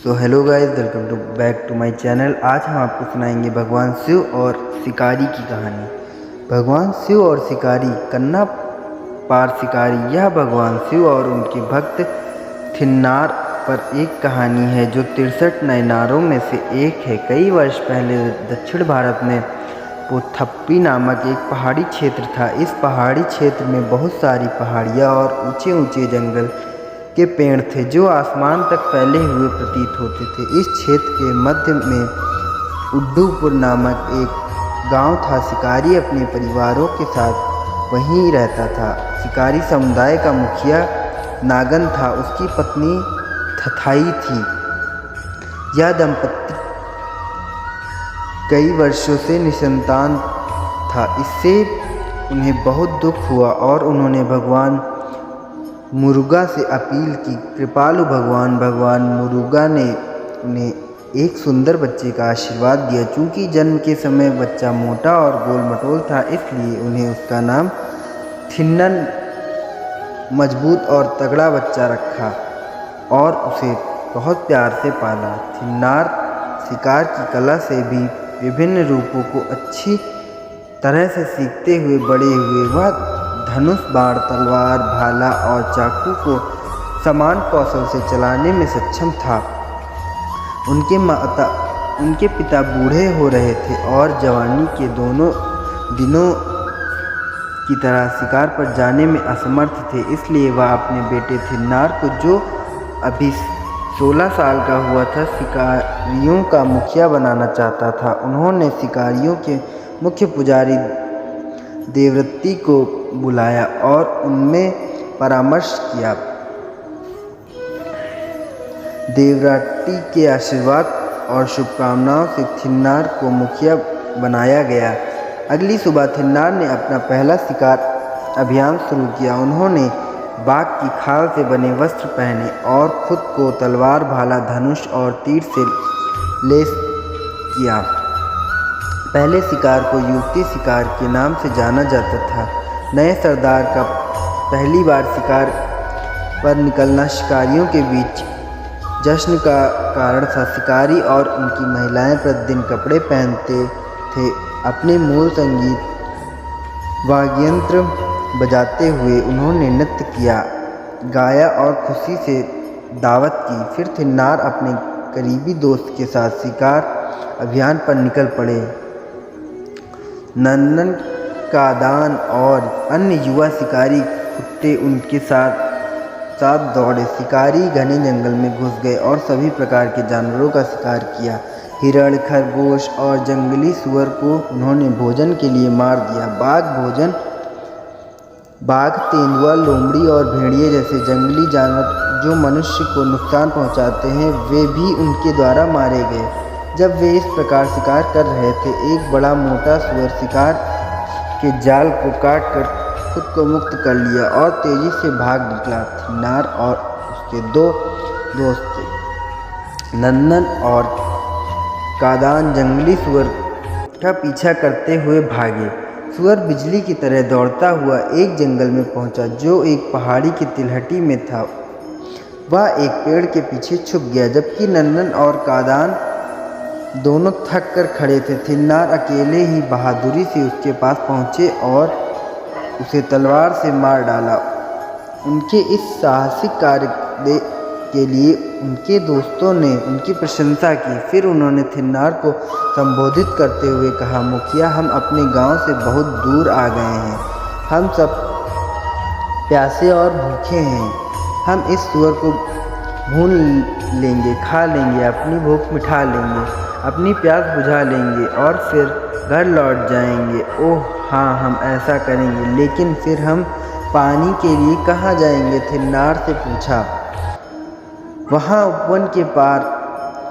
So hello guys, welcome to back to my channel. आज हम आपको सुनाएंगे भगवान शिव और शिकारी की कहानी। भगवान शिव और शिकारी, कन्ना पार शिकारी। यह भगवान शिव और उनके भक्त थिन्नार पर एक कहानी है जो 63 नैनारों में से एक है। कई वर्ष पहले दक्षिण भारत में पोथप्पी नामक एक पहाड़ी क्षेत्र था। इस पहाड़ी क्षेत्र में बहुत सारी पहाड़ियाँ और ऊंचे ऊंचे जंगल के पेड़ थे जो आसमान तक फैले हुए प्रतीत होते थे। इस क्षेत्र के मध्य में उड्डूपुर नामक एक गांव था। शिकारी अपने परिवारों के साथ वहीं रहता था। शिकारी समुदाय का मुखिया नागन था। उसकी पत्नी थथाई थी। यह दंपति कई वर्षों से निसंतान था। इससे उन्हें बहुत दुख हुआ और उन्होंने भगवान मुरुगा से अपील की। कृपालु भगवान मुरुगा ने उन्हें एक सुंदर बच्चे का आशीर्वाद दिया। चूँकि जन्म के समय बच्चा मोटा और गोल-मटोल था, इसलिए उन्हें उसका नाम थिन्नन, मजबूत और तगड़ा बच्चा रखा और उसे बहुत प्यार से पाला। थिन्नार शिकार की कला से भी विभिन्न रूपों को अच्छी तरह से सीखते हुए बड़े हुए। वह धनुष, बाण, तलवार, भाला और चाकू को समान कौशल से चलाने में सक्षम था। उनके पिता बूढ़े हो रहे थे और जवानी के दोनों दिनों की तरह शिकार पर जाने में असमर्थ थे। इसलिए वह अपने बेटे थिन्नार को, जो अभी 16 साल का हुआ था, शिकारियों का मुखिया बनाना चाहता था। उन्होंने शिकारियों के मुख्य पुजारी देवव्रति को बुलाया और उनमें परामर्श किया। देवव्रति के आशीर्वाद और शुभकामनाओं से थिन्नार को मुखिया बनाया गया। अगली सुबह थिन्नार ने अपना पहला शिकार अभियान शुरू किया। उन्होंने बाघ की खाल से बने वस्त्र पहने और खुद को तलवार, भाला, धनुष और तीर से लैस किया। पहले शिकार को युवती शिकार के नाम से जाना जाता था। नए सरदार का पहली बार शिकार पर निकलना शिकारियों के बीच जश्न का कारण था। शिकारी और उनकी महिलाएं प्रतिदिन कपड़े पहनते थे। अपने मूल संगीत वाद्ययंत्र बजाते हुए उन्होंने नृत्य किया, गाया और खुशी से दावत की। फिर थिन्नार अपने करीबी दोस्त के साथ शिकार अभियान पर निकल पड़े। नन्नन, कादान और अन्य युवा शिकारी कुत्ते उनके साथ दौड़े। शिकारी घने जंगल में घुस गए और सभी प्रकार के जानवरों का शिकार किया। हिरण, खरगोश और जंगली सुअर को उन्होंने भोजन के लिए मार दिया। बाघ, तेंदुआ, लोमड़ी और भेड़िए जैसे जंगली जानवर जो मनुष्य को नुकसान पहुंचाते हैं, वे भी उनके द्वारा मारे गए। जब वे इस प्रकार शिकार कर रहे थे, एक बड़ा मोटा सुअर शिकार के जाल को काटकर खुद को मुक्त कर लिया और तेजी से भाग निकला। थिन्नार और उसके दो दोस्त नन्नन और कादान जंगली सुअर का पीछा करते हुए भागे। सुअर बिजली की तरह दौड़ता हुआ एक जंगल में पहुंचा जो एक पहाड़ी की तिलहटी में था। वह एक पेड़ के पीछे छुप गया, जबकि नन्नन और कादान दोनों थक कर खड़े थे। थिन्नार अकेले ही बहादुरी से उसके पास पहुंचे और उसे तलवार से मार डाला। उनके इस साहसिक कार्य के लिए उनके दोस्तों ने उनकी प्रशंसा की। फिर उन्होंने थिन्नार को संबोधित करते हुए कहा, मुखिया, हम अपने गांव से बहुत दूर आ गए हैं। हम सब प्यासे और भूखे हैं। हम इस सुअर को भून लेंगे, खा लेंगे, अपनी भूख मिटा लेंगे, अपनी प्यास बुझा लेंगे और फिर घर लौट जाएंगे। ओह हाँ, हम ऐसा करेंगे, लेकिन फिर हम पानी के लिए कहाँ जाएंगे? थिन्नार से पूछा। वहाँ उपवन के पार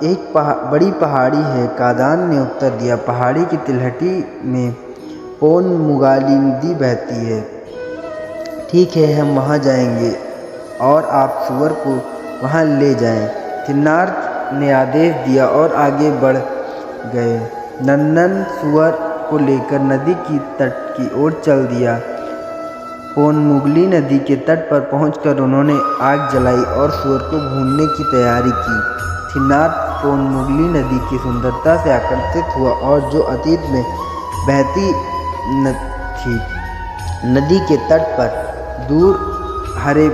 एक बड़ी पहाड़ी है, कादान ने उत्तर दिया। पहाड़ी की तिलहटी में पोन मुगाली नदी बहती है। ठीक है, हम वहाँ जाएंगे और आप सुअर को वहाँ ले जाएं। थिन्नार ने आदेश दिया और आगे बढ़ गए। नन्नन सुअर को लेकर नदी की तट की ओर चल दिया। पोनमुगली नदी के तट पर पहुंचकर उन्होंने आग जलाई और सुअर को भूनने की तैयारी की। थिन्नार पोनमुगली नदी की सुंदरता से आकर्षित हुआ और जो अतीत में बहती थी। नदी के तट पर दूर हरे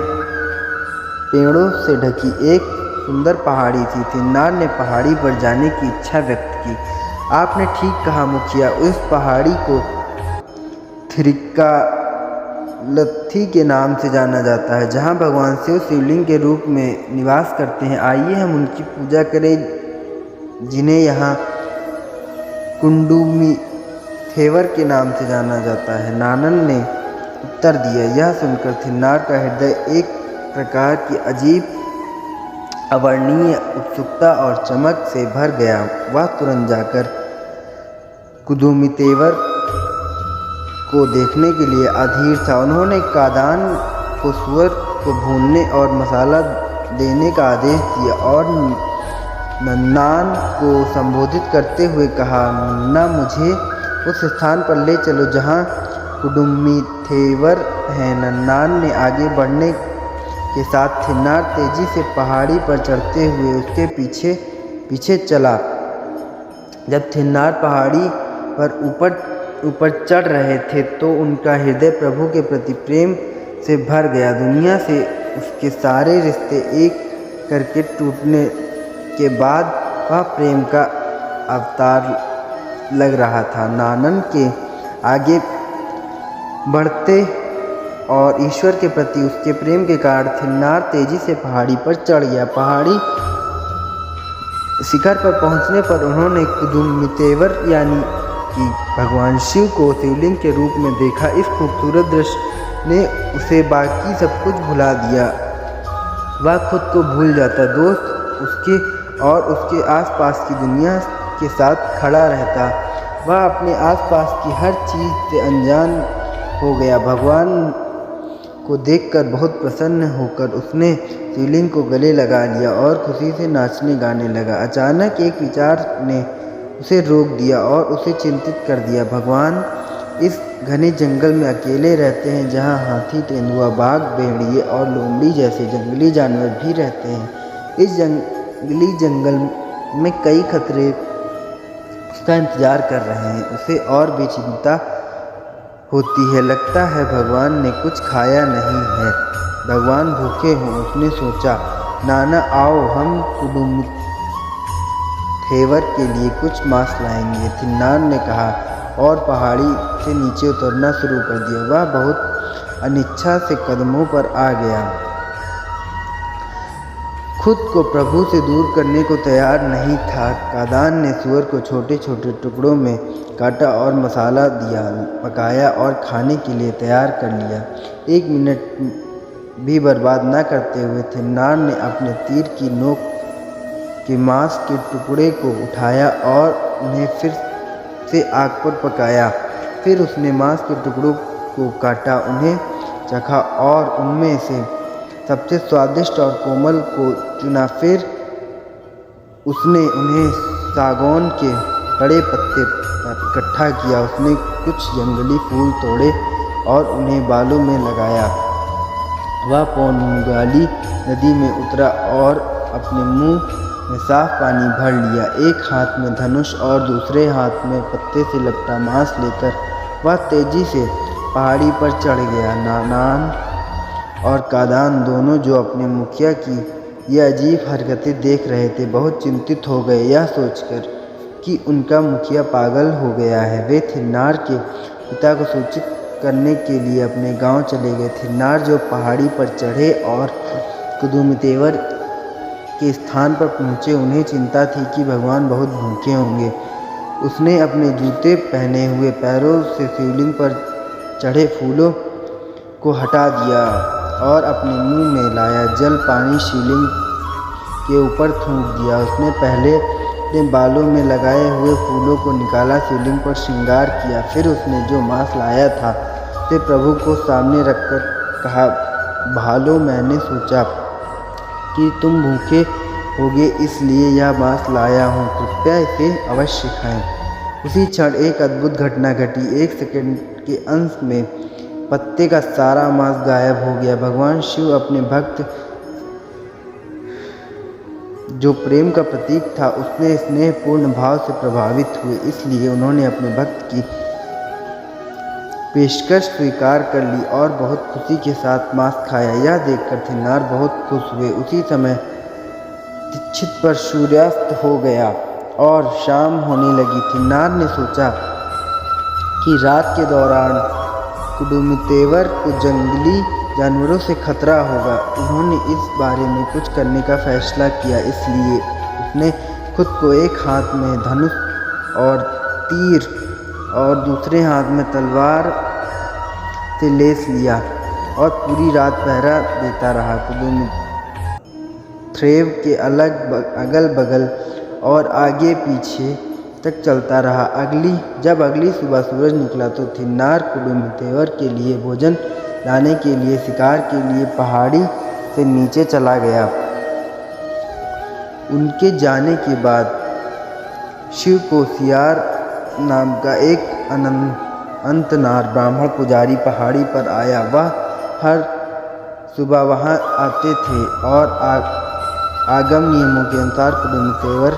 पेड़ों से ढकी एक सुंदर पहाड़ी थी। थिन्नार ने पहाड़ी पर जाने की इच्छा व्यक्त की। आपने ठीक कहा मुखिया, उस पहाड़ी को थिरुक्कालथी के नाम से जाना जाता है, जहाँ भगवान शिव शिवलिंग के रूप में निवास करते हैं। आइए हम उनकी पूजा करें, जिन्हें यहाँ कुडुम्मीथेवर के नाम से जाना जाता है। नानन ने उत्तर दिया। यह सुनकर थिन्नार का हृदय एक प्रकार की अजीब अवर्णनीय उत्सुकता और चमक से भर गया। वह तुरंत जाकर कुडुम्मीथेवर को देखने के लिए अधीर था। उन्होंने कादान को सूअर को भूनने और मसाला देने का आदेश दिया और नन्नान को संबोधित करते हुए कहा, नन्ना, मुझे उस स्थान पर ले चलो जहाँ कुडुम्मीथेवर है। नन्नान ने आगे बढ़ने के साथ थिन्नार तेजी से पहाड़ी पर चढ़ते हुए उसके पीछे पीछे चला। जब थिन्नार पहाड़ी पर ऊपर चढ़ रहे थे तो उनका हृदय प्रभु के प्रति प्रेम से भर गया। दुनिया से उसके सारे रिश्ते एक करके टूटने के बाद वह प्रेम का अवतार लग रहा था। नानन के आगे बढ़ते और ईश्वर के प्रति उसके प्रेम के कारण थिन्नार तेजी से पहाड़ी पर चढ़ गया। पहाड़ी शिखर पर पहुंचने पर उन्होंने कुडुम्मीथेवर यानी कि भगवान शिव को शिवलिंग के रूप में देखा। इस खूबसूरत दृश्य ने उसे बाकी सब कुछ भुला दिया। वह खुद को भूल जाता, दोस्त उसके और उसके आसपास की दुनिया के साथ खड़ा रहता। वह अपने आसपास की हर चीज़ से अनजान हो गया। भगवान को देखकर बहुत प्रसन्न होकर उसने शिवलिंग को गले लगा लिया और खुशी से नाचने गाने लगा। अचानक एक विचार ने उसे रोक दिया और उसे चिंतित कर दिया। भगवान इस घने जंगल में अकेले रहते हैं, जहाँ हाथी, तेंदुआ, बाघ, भेड़िए और लोमड़ी जैसे जंगली जानवर भी रहते हैं। इस जंगली जंगल में कई खतरे उसका इंतजार कर रहे हैं। उसे और भी चिंता होती है। लगता है भगवान ने कुछ खाया नहीं है, भगवान भूखे हों। उसने सोचा, नाना, आओ हम कुडुम्मीथेवर के लिए कुछ मांस लाएंगे। थिन्नार ने कहा और पहाड़ी से नीचे उतरना शुरू कर दिया। वह बहुत अनिच्छा से कदमों पर आ गया, खुद को प्रभु से दूर करने को तैयार नहीं था। कादान ने सूअर को छोटे छोटे टुकड़ों में काटा और मसाला दिया, पकाया और खाने के लिए तैयार कर लिया। 1 मिनट भी बर्बाद न करते हुए थिन्नार ने अपने तीर की नोक के मांस के टुकड़े को उठाया और उन्हें फिर से आग पर पकाया। फिर उसने मांस के टुकड़ों को काटा, उन्हें चखा और उनमें से सबसे स्वादिष्ट और कोमल को चुना। फिर उसने उन्हें सागौन के बड़े पत्ते पर इकट्ठा किया। उसने कुछ जंगली फूल तोड़े और उन्हें बालों में लगाया। वह पोनमुगाली नदी में उतरा और अपने मुंह में साफ पानी भर लिया। एक हाथ में धनुष और दूसरे हाथ में पत्ते से लपटा मांस लेकर वह तेजी से पहाड़ी पर चढ़ गया। नानान और कादान दोनों, जो अपने मुखिया की ये अजीब हरकतें देख रहे थे, बहुत चिंतित हो गए, यह सोचकर कि उनका मुखिया पागल हो गया है। वे थिन्नार के पिता को सूचित करने के लिए अपने गांव चले गए। थिन्नार जो पहाड़ी पर चढ़े और कुडुम्मीथेवर के स्थान पर पहुँचे, उन्हें चिंता थी कि भगवान बहुत भूखे होंगे। उसने अपने जूते पहने हुए पैरों से शिवलिंग पर चढ़े फूलों को हटा दिया और अपने मुंह में लाया जल पानी शिवलिंग के ऊपर थूक दिया। उसने पहले अपने बालों में लगाए हुए फूलों को निकाला, शिवलिंग पर श्रृंगार किया। फिर उसने जो मांस लाया था उसे प्रभु को सामने रखकर कहा, भालो, मैंने सोचा कि तुम भूखे होगे, इसलिए यह मांस लाया हूँ, कृपया इसे अवश्य खाएं। उसी क्षण एक अद्भुत घटना घटी। 1 सेकंड के अंश में पत्ते का सारा मांस गायब हो गया। भगवान शिव अपने भक्त जो प्रेम का प्रतीक था, उसने स्नेहपूर्ण भाव से प्रभावित हुए, इसलिए उन्होंने अपने भक्त की पेशकश स्वीकार कर ली और बहुत खुशी के साथ मांस खाया। यह देखकर थिन्नार बहुत खुश हुए। उसी समय दीक्षित पर सूर्यास्त हो गया और शाम होने लगी। थिन्नार ने सोचा कि रात के दौरान कुडुमतेवर को जंगली जानवरों से खतरा होगा। उन्होंने इस बारे में कुछ करने का फैसला किया, इसलिए उसने खुद को एक हाथ में धनुष और तीर और दूसरे हाथ में तलवार से लेस लिया और पूरी रात पहरा देता रहा। कुडुमथ्रेव के अगल बगल और आगे पीछे तक चलता रहा। जब अगली सुबह सूरज निकला तो थिन्नार कुडुमतेवर के लिए भोजन लाने के लिए शिकार के लिए पहाड़ी से नीचे चला गया। उनके जाने के बाद शिव कोसियार नाम का एक अंतनार ब्राह्मण पुजारी पहाड़ी पर आया। वह हर सुबह वहां आते थे और आगम नियमों के अनुसार कुडुमतेवर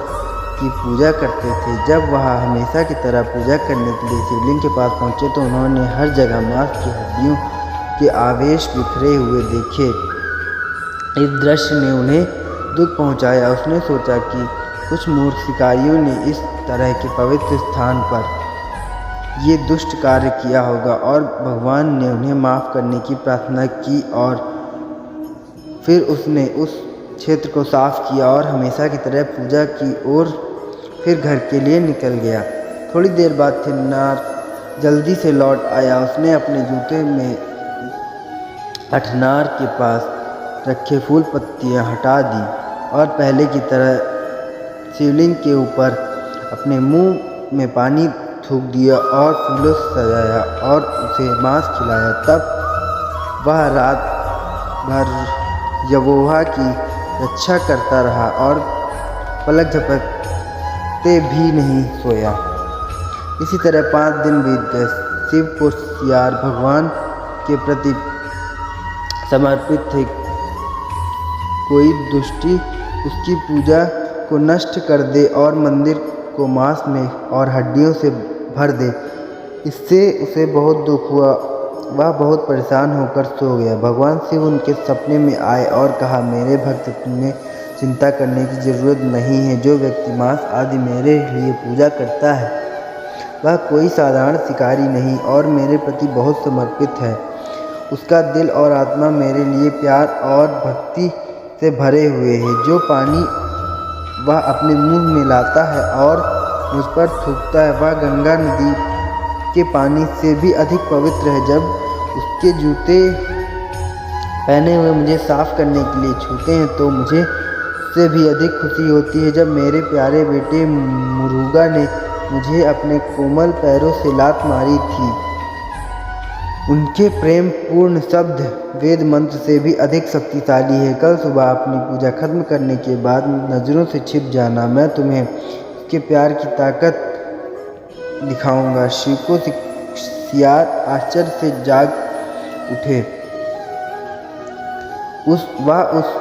की पूजा करते थे। जब वह हमेशा की तरह पूजा करने के लिए शिवलिंग के पास पहुंचे तो उन्होंने हर जगह मांस की हड्डियों के आवेश बिखरे हुए देखे। इस दृश्य ने उन्हें दुख पहुंचाया। उसने सोचा कि कुछ मूर्ख शिकारियों ने इस तरह के पवित्र स्थान पर ये दुष्ट कार्य किया होगा और भगवान ने उन्हें माफ़ करने की प्रार्थना की। और फिर उसने उस क्षेत्र को साफ किया और हमेशा की तरह पूजा की और फिर घर के लिए निकल गया। थोड़ी देर बाद थिन्नार जल्दी से लौट आया। उसने अपने जूते में अठनार के पास रखे फूल पत्तियाँ हटा दी और पहले की तरह शिवलिंग के ऊपर अपने मुंह में पानी थूक दिया और फूलों से सजाया और उसे मांस खिलाया। तब वह रात भर यवोहा की रक्षा करता रहा और पलक झपकते भी नहीं सोया। इसी तरह 5 दिन बीत गए। शिव कोसियार भगवान के प्रति समर्पित थे। कोई दुष्टि उसकी पूजा को नष्ट कर दे और मंदिर को मांस में और हड्डियों से भर दे, इससे उसे बहुत दुख हुआ। वह बहुत परेशान होकर सो गया। भगवान शिव उनके सपने में आए और कहा, मेरे भक्त, तुम्हें चिंता करने की जरूरत नहीं है। जो व्यक्ति मांस आदि मेरे लिए पूजा करता है वह कोई साधारण शिकारी नहीं और मेरे प्रति बहुत समर्पित है। उसका दिल और आत्मा मेरे लिए प्यार और भक्ति से भरे हुए हैं। जो पानी वह अपने मुंह में लाता है और मुझ पर थूकता है वह गंगा नदी के पानी से भी अधिक पवित्र है। जब उसके जूते पहने हुए मुझे साफ करने के लिए छूते हैं तो मुझे उससे भी अधिक खुशी होती है। जब मेरे प्यारे बेटे मुरुगा ने मुझे अपने कोमल पैरों से लात मारी थी, उनके प्रेम पूर्ण शब्द वेद मंत्र से भी अधिक शक्तिशाली है। कल सुबह अपनी पूजा खत्म करने के बाद नज़रों से छिप जाना, मैं तुम्हें उसके प्यार की ताकत दिखाऊंगा। शिव कोसियार आश्चर्य से जाग उठे। उस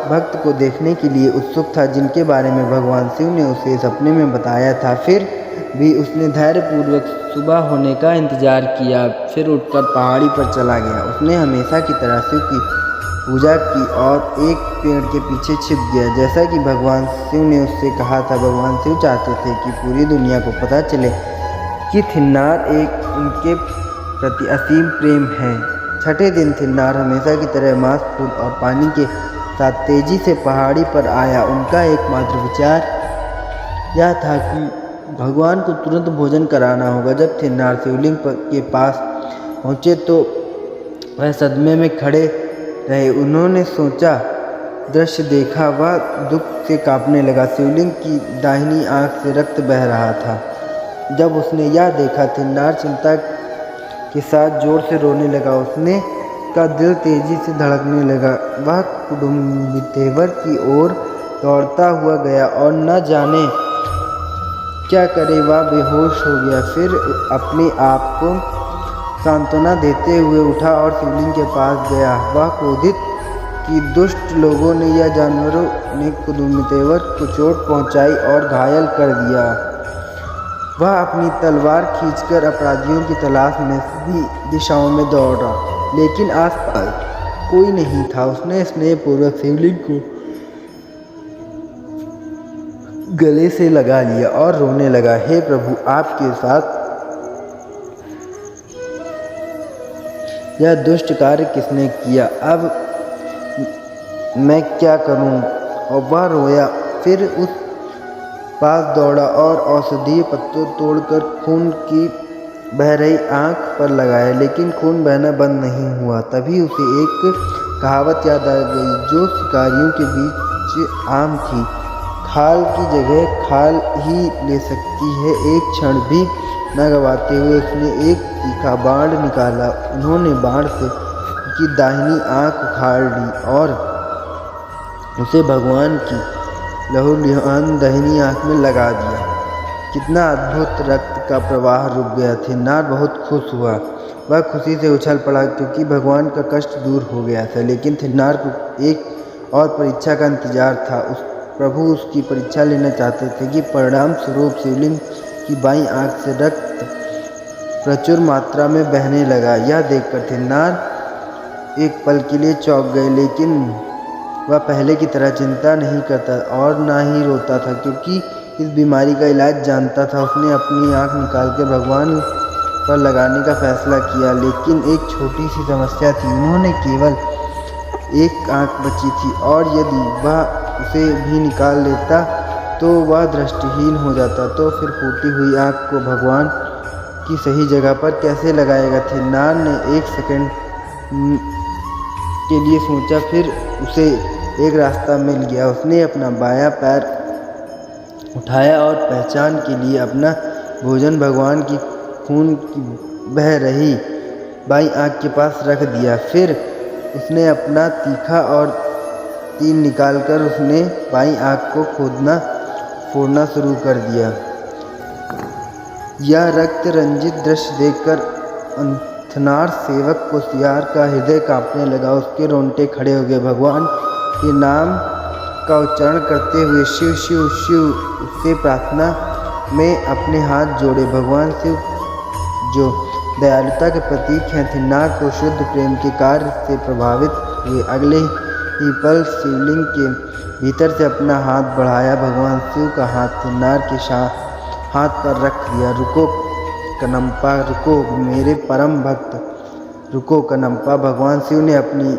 भक्त को देखने के लिए उत्सुक था जिनके बारे में भगवान शिव ने उसे सपने में बताया था। फिर भी उसने धैर्यपूर्वक सुबह होने का इंतजार किया, फिर उठकर पहाड़ी पर चला गया। उसने हमेशा की तरह शिव की पूजा की और एक पेड़ के पीछे छिप गया। जैसा कि भगवान शिव ने उससे कहा था, भगवान शिव चाहते थे कि पूरी दुनिया को पता चले कि थिन्नार उनके प्रति असीम प्रेम है। छठे दिन थिन्नार हमेशा की तरह मांस, फूल और पानी के साथ तेजी से पहाड़ी पर आया। उनका एकमात्र विचार यह था कि भगवान को तुरंत भोजन कराना होगा। जब थिन्नार शिवलिंग के पास पहुँचे तो वह सदमे में खड़े रहे। उन्होंने सोचा दृश्य देखा, वह दुख से कांपने लगा। शिवलिंग की दाहिनी आंख से रक्त बह रहा था। जब उसने यह देखा, थिन्नार चिंता के साथ जोर से रोने लगा। उसने का दिल तेजी से धड़कने लगा। वह कुडुमतेवर की ओर दौड़ता हुआ गया और न जाने क्या करे, वह बेहोश हो गया। फिर अपने आप को सांत्वना देते हुए उठा और शिवलिंग के पास गया। वह क्रोधित कि दुष्ट लोगों ने या जानवरों ने कुदुम्बेवर को चोट पहुंचाई और घायल कर दिया। वह अपनी तलवार खींचकर अपराधियों की तलाश में सभी दिशाओं में दौड़ा, लेकिन आसपास कोई नहीं था। उसने स्नेहपूर्वक शिवलिंग को गले से लगा लिया और रोने लगा, हे प्रभु, आपके साथ यह दुष्ट कार्य किसने किया? अब मैं क्या करूं? और वह रोया, फिर उस पास दौड़ा और औषधीय पत्तों तोड़कर खून की बह रही आंख पर लगाया, लेकिन खून बहना बंद नहीं हुआ। तभी उसे एक कहावत याद आ गई जो शिकारियों के बीच आम थी, खाल की जगह खाल ही ले सकती है। एक क्षण भी न गंवाते हुए उसने एक तीखा बाण निकाला। उन्होंने बाण से उसकी दाहिनी आंख उखाड़ ली और उसे भगवान की लहूलुहान दाहिनी आंख में लगा दिया। कितना अद्भुत! रक्त का प्रवाह रुक गया। थिन्नार बहुत खुश हुआ। वह खुशी से उछल पड़ा क्योंकि भगवान का कष्ट दूर हो गया था। लेकिन थिन्नार को एक और परीक्षा का इंतजार था। प्रभु उसकी परीक्षा लेना चाहते थे कि परिणाम स्वरूप शिवलिंग की बाईं आंख से रक्त प्रचुर मात्रा में बहने लगा। यह देखकर थिन्नार एक पल के लिए चौंक गए, लेकिन वह पहले की तरह चिंता नहीं करता और ना ही रोता था, क्योंकि इस बीमारी का इलाज जानता था। उसने अपनी आंख निकालकर भगवान पर लगाने का फैसला किया, लेकिन एक छोटी सी समस्या थी। उन्होंने केवल एक आंख बची थी और यदि वह उसे भी निकाल लेता तो वह दृष्टिहीन हो जाता। तो फिर फूटी हुई आंख को भगवान की सही जगह पर कैसे लगाएगा? थिन्नार ने एक सेकंड के लिए सोचा, फिर उसे एक रास्ता मिल गया। उसने अपना बायां पैर उठाया और पहचान के लिए अपना भोजन भगवान की खून की बह रही बाईं आंख के पास रख दिया। फिर उसने अपना तीखा और तीर निकालकर उसने बाईं आंख को फोड़ना शुरू कर दिया। यह रक्त रंजित दृश्य देखकर थिन्नार सेवक कोसियार का हृदय कांपने लगा। उसके रोंगटे खड़े हो गए। भगवान के नाम का उच्चारण करते हुए शिव शिव शिव से प्रार्थना में अपने हाथ जोड़े। भगवान शिव जो दयालुता के प्रतीक हैं, थिन्नार को शुद्ध प्रेम के कार्य से प्रभावित हुए। अगले ही पल शिवलिंग के भीतर से अपना हाथ बढ़ाया। भगवान शिव का हाथ थिन्नार के हाथ पर रख दिया। रुको कनम्पा, रुको मेरे परम भक्त, रुको कनम्पा, भगवान शिव ने अपनी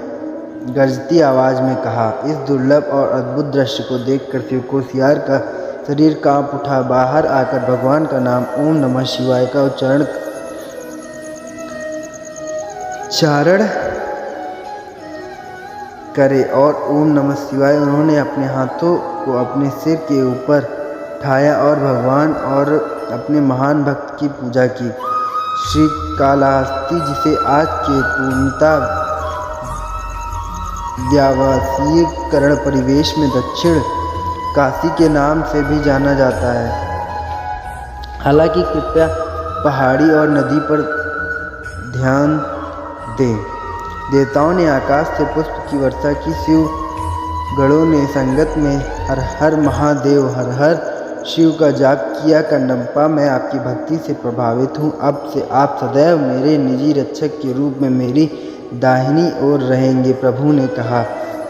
गरजती आवाज़ में कहा। इस दुर्लभ और अद्भुत दृश्य को देखकर शिव कोसियार का शरीर कांप उठा। बाहर आकर भगवान का नाम ओम नमः शिवाय का उच्चारण करे और ओम नमः शिवाय उन्होंने अपने हाथों को अपने सिर के ऊपर उठाया और भगवान और अपने महान भक्त की पूजा की। श्री कालहस्ती, जिसे आज के पूर्णता व्यावसायी करण परिवेश में दक्षिण काशी के नाम से भी जाना जाता है। हालांकि कृपया पहाड़ी और नदी पर ध्यान दें। देवताओं ने आकाश से पुष्प की वर्षा की। शिव गणों ने संगत में हर हर महादेव, हर हर शिव का जाप किया। कन्नप्पा, मैं आपकी भक्ति से प्रभावित हूँ। अब से आप सदैव मेरे निजी रक्षक के रूप में मेरी दाहिनी ओर रहेंगे, प्रभु ने कहा।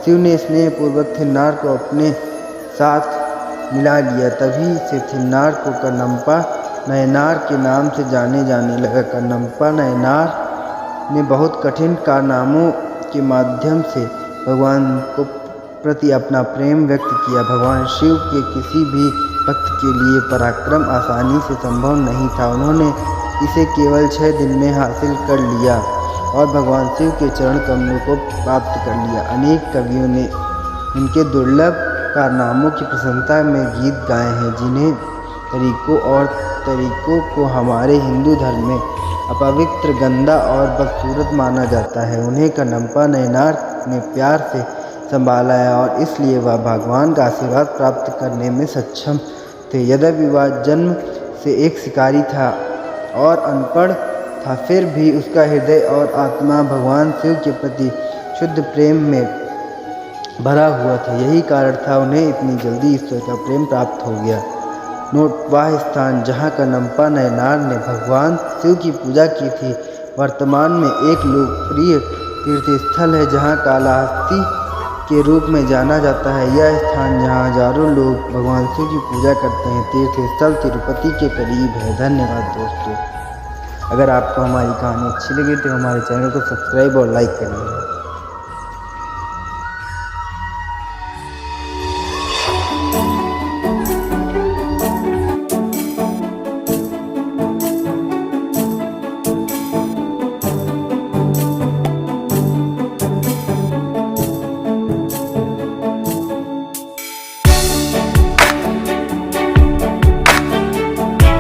शिव ने स्नेहपूर्वक थिन्नार को अपने साथ मिला लिया। तभी से थिन्नार को कन्नप्पा नयनार के नाम से जाने लगा। कन्नप्पा नयनार ने बहुत कठिन कारनामों के माध्यम से भगवान को प्रति अपना प्रेम व्यक्त किया। भगवान शिव के किसी भी भक्त के लिए पराक्रम आसानी से संभव नहीं था। उन्होंने इसे केवल 6 दिन में हासिल कर लिया और भगवान शिव के चरण कमलों को प्राप्त कर लिया। अनेक कवियों ने उनके दुर्लभ कारनामों की प्रशंसा में गीत गाए हैं, जिन्हें तरीकों को हमारे हिंदू धर्म में अपवित्र, गंदा और बदसूरत माना जाता है। उन्हें कन्नप्पा नयनार ने प्यार से संभाला है और इसलिए वह भगवान का आशीर्वाद प्राप्त करने में सक्षम थे। यद्यपि वह जन्म से एक शिकारी था और अनपढ़ था, फिर भी उसका हृदय और आत्मा भगवान शिव के प्रति शुद्ध प्रेम में भरा हुआ था। यही कारण था उन्हें इतनी जल्दी ईश्वर का प्रेम प्राप्त हो गया। नोट: वह स्थान जहाँ कन्नप्पा नयनार ने भगवान शिव की पूजा की थी वर्तमान में एक लोकप्रिय तीर्थस्थल है जहाँ कालहस्ती के रूप में जाना जाता है। यह स्थान जहाँ हजारों लोग भगवान शिव की पूजा करते हैं तीर्थस्थल तिरुपति के करीब है। धन्यवाद दोस्तों। अगर आपको हमारी कहानी अच्छी लगी तो हमारे चैनल को सब्सक्राइब और लाइक करिए।